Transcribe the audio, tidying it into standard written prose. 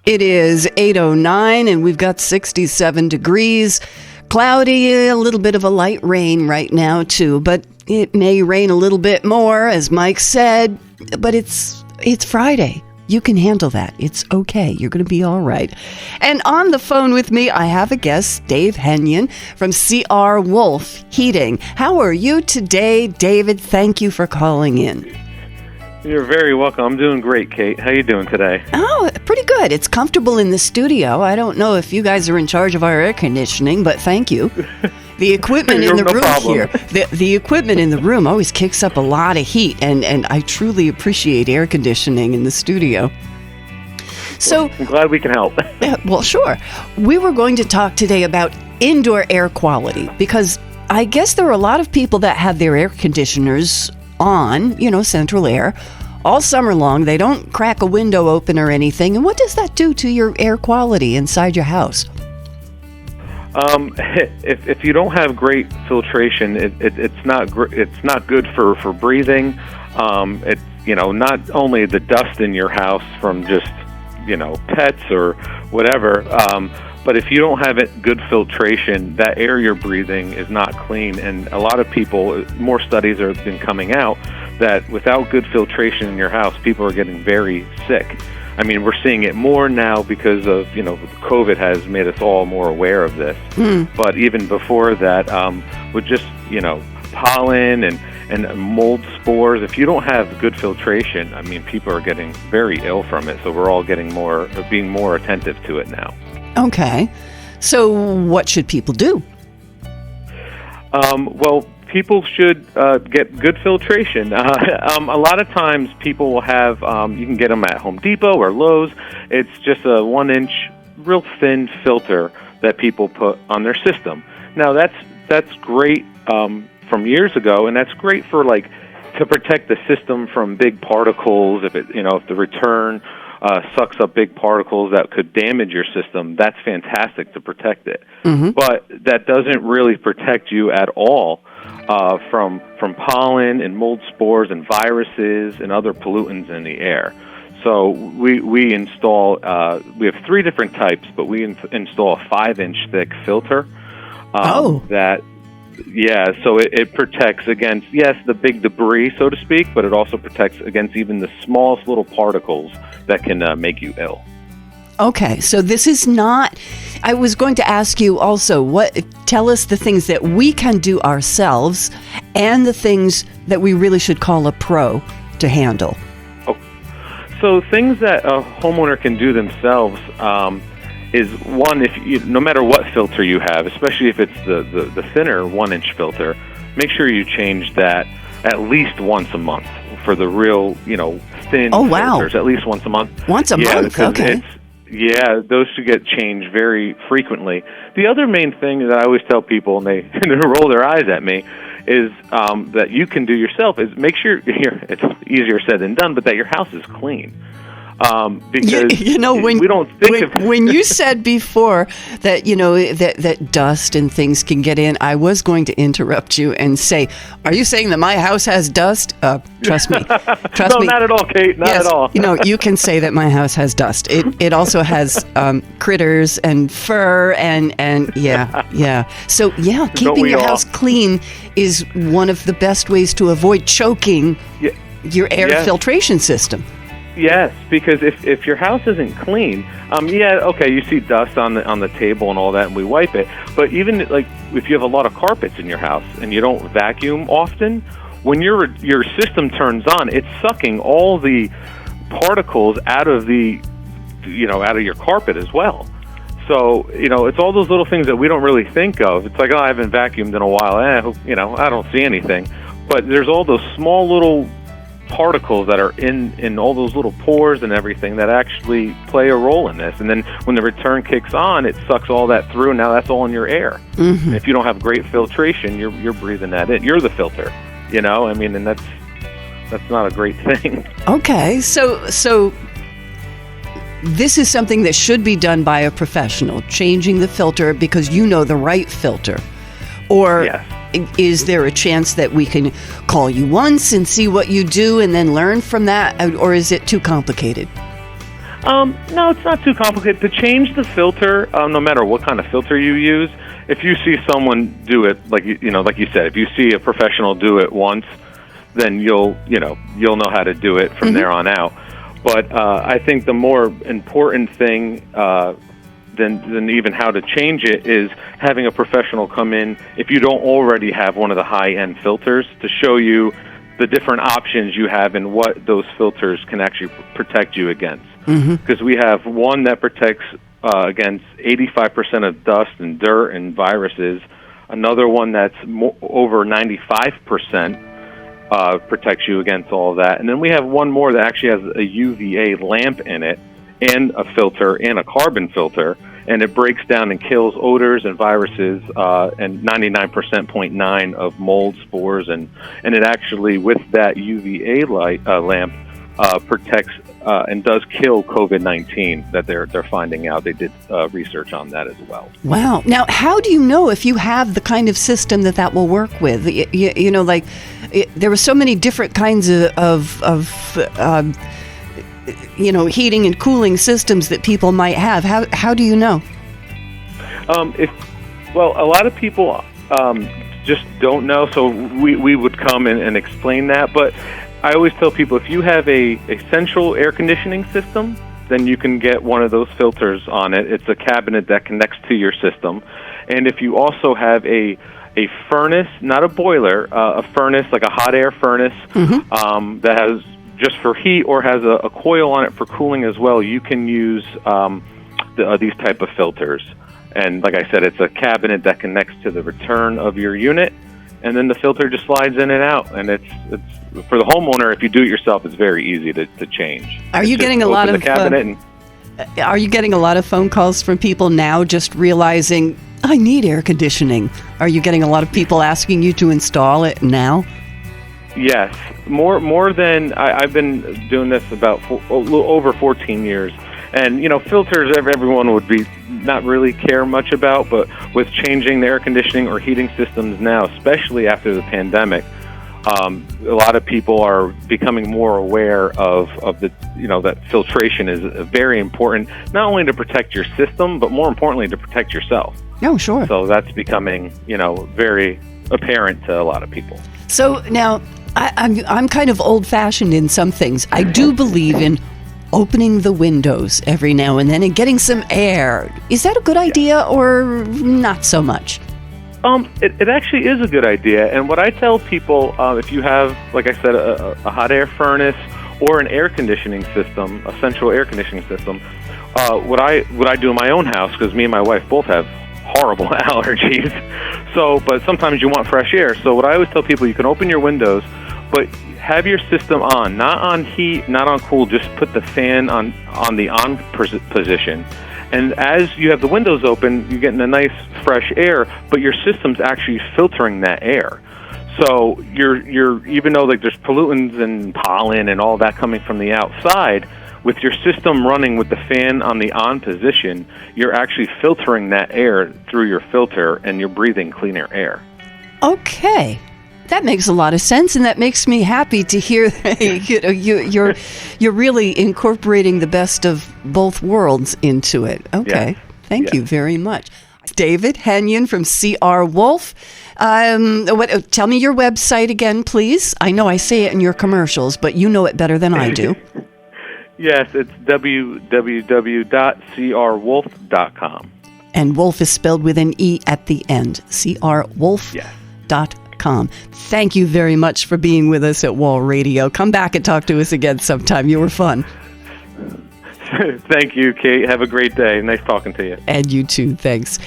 It is 8:09 and we've got 67 degrees. Cloudy, a little bit of a light rain right now too, but it may rain a little bit more, as Mike said, but it's Friday. You can handle that. It's okay. You're going to be all right. And on the phone with me, I have a guest, Dave Henion from C.R Wolfe Heating. How are you today, David? Thank you for calling in. You're very welcome. I'm doing great, Kate. How you doing today? Oh, pretty good. It's comfortable in the studio. I don't know if you guys are in charge of our air conditioning, but thank you. The equipment in the room here, the equipment in the room always kicks up a lot of heat, and I truly appreciate air conditioning in the studio. So I'm glad we can help. Well, sure. We were going to talk today about indoor air quality, because I guess there are a lot of people that have their air conditioners on, central air, all summer long. They don't crack a window open or anything. And what does that do to your air quality inside your house? If you don't have great filtration, it's not good for breathing. It's not only the dust in your house from just pets or whatever, but if you don't have good filtration, that air you're breathing is not clean. And a lot of people, more studies have been coming out that without good filtration in your house, people are getting very sick. I mean, we're seeing it more now because of, COVID has made us all more aware of this. But even before that, with just, pollen and mold spores, if you don't have good filtration, I mean, people are getting very ill from it. So we're all being more attentive to it now. Okay. So what should people do? Well, people should get good filtration. A lot of times people will have, you can get them at Home Depot or Lowe's. It's just a 1-inch, real thin filter that people put on their system. Now, that's great from years ago, and that's great for, to protect the system from big particles. If the return sucks up big particles that could damage your system, that's fantastic to protect it. Mm-hmm. But that doesn't really protect you at all from pollen and mold spores and viruses and other pollutants in the air. So we install, we have 3 different types, but we install a 5-inch thick filter. So it protects against, the big debris, so to speak, but it also protects against even the smallest little particles that can make you ill. Okay, so this is not, I was going to ask you also, tell us the things that we can do ourselves and the things that we really should call a pro to handle. Oh. So things that a homeowner can do themselves is, one, no matter what filter you have, especially if it's the thinner 1-inch filter, make sure you change that at least once a month for the real, thin filters, at least once a month. Once a month, okay. Those should get changed very frequently. The other main thing that I always tell people, and they roll their eyes at me, is that you can do yourself, is make sure, it's easier said than done, but that your house is clean. Because we don't think when you said before that that dust and things can get in, I was going to interrupt you and say, are you saying that my house has dust? Trust me. No, not at all, Kate. Not at all. You can say that my house has dust. It also has critters and fur and yeah. So keeping your house clean is one of the best ways to avoid choking your air filtration system. Yes, because if your house isn't clean, you see dust on the table and all that, and we wipe it. But even if you have a lot of carpets in your house and you don't vacuum often, when your system turns on, it's sucking all the particles out of out of your carpet as well. So it's all those little things that we don't really think of. It's like, I haven't vacuumed in a while. I don't see anything. But there's all those small little particles that are in all those little pores and everything that actually play a role in this. And then when the return kicks on, it sucks all that through, and now that's all in your air. Mm-hmm. And if you don't have great filtration, you're breathing that in. You're the filter, and that's not a great thing. Okay, so this is something that should be done by a professional, changing the filter because the right filter. Or is there a chance that we can call you once and see what you do and then learn from that? Or is it too complicated? No, it's not too complicated. To change the filter, no matter what kind of filter you use, if you see someone do it, like you said, if you see a professional do it once, then you'll know how to do it from there on out. But I think the more important thing than even how to change it is having a professional come in, if you don't already have one of the high-end filters, to show you the different options you have and what those filters can actually protect you against. Because we have one that protects against 85% of dust and dirt and viruses, another one that's over 95% protects you against all of that, and then we have one more that actually has a UVA lamp in it and a filter and a carbon filter, and it breaks down and kills odors and viruses and 99.9% of mold spores, and it actually, with that UVA lamp, protects and does kill COVID-19 that they're finding out. They did research on that as well. Wow. Now, how do you know if you have the kind of system that will work with? There were so many different kinds of heating and cooling systems that people might have. How do you know? A lot of people just don't know, so we would come and explain that. But I always tell people, if you have a central air conditioning system, then you can get one of those filters on it. It's a cabinet that connects to your system. And if you also have a furnace, not a boiler, a furnace, like a hot air furnace, that has just for heat or has a coil on it for cooling as well, you can use these type of filters. And like I said, it's a cabinet that connects to the return of your unit, and then the filter just slides in and out. And it's for the homeowner, if you do it yourself, it's very easy to change. Are you getting a lot of Are you getting a lot of phone calls from people now just realizing, I need air conditioning? Are you getting a lot of people asking you to install it now? Yes, more than I've been doing this about a little over 14 years. And, filters everyone would be not really care much about, but with changing the air conditioning or heating systems now, especially after the pandemic, a lot of people are becoming more aware of the, that filtration is very important, not only to protect your system, but more importantly to protect yourself. Oh, sure. So that's becoming, very apparent to a lot of people. So now, I'm kind of old-fashioned in some things. I do believe in opening the windows every now and then and getting some air. Is that a good idea or not so much? It actually is a good idea. And what I tell people, if you have, like I said, a hot air furnace or an air conditioning system, a central air conditioning system, what I do in my own house, because me and my wife both have horrible allergies. But sometimes you want fresh air. So what I always tell people, you can open your windows, but have your system on, not on heat, not on cool, just put the fan on the on position. And as you have the windows open, you're getting a nice fresh air, but your system's actually filtering that air. So you're even though there's pollutants and pollen and all that coming from the outside, with your system running with the fan on the on position, you're actually filtering that air through your filter, and you're breathing cleaner air. Okay. That makes a lot of sense, and that makes me happy to hear that you're really incorporating the best of both worlds into it. Okay, Thank you very much. David Henion from C.R. Wolfe. Tell me your website again, please. I know I say it in your commercials, but you know it better than I do. Yes, it's www.crwolfe.com. And Wolfe is spelled with an E at the end. crwolfe.com. Thank you very much for being with us at Wall Radio. Come back and talk to us again sometime. You were fun. Thank you, Kate. Have a great day. Nice talking to you. And you too. Thanks.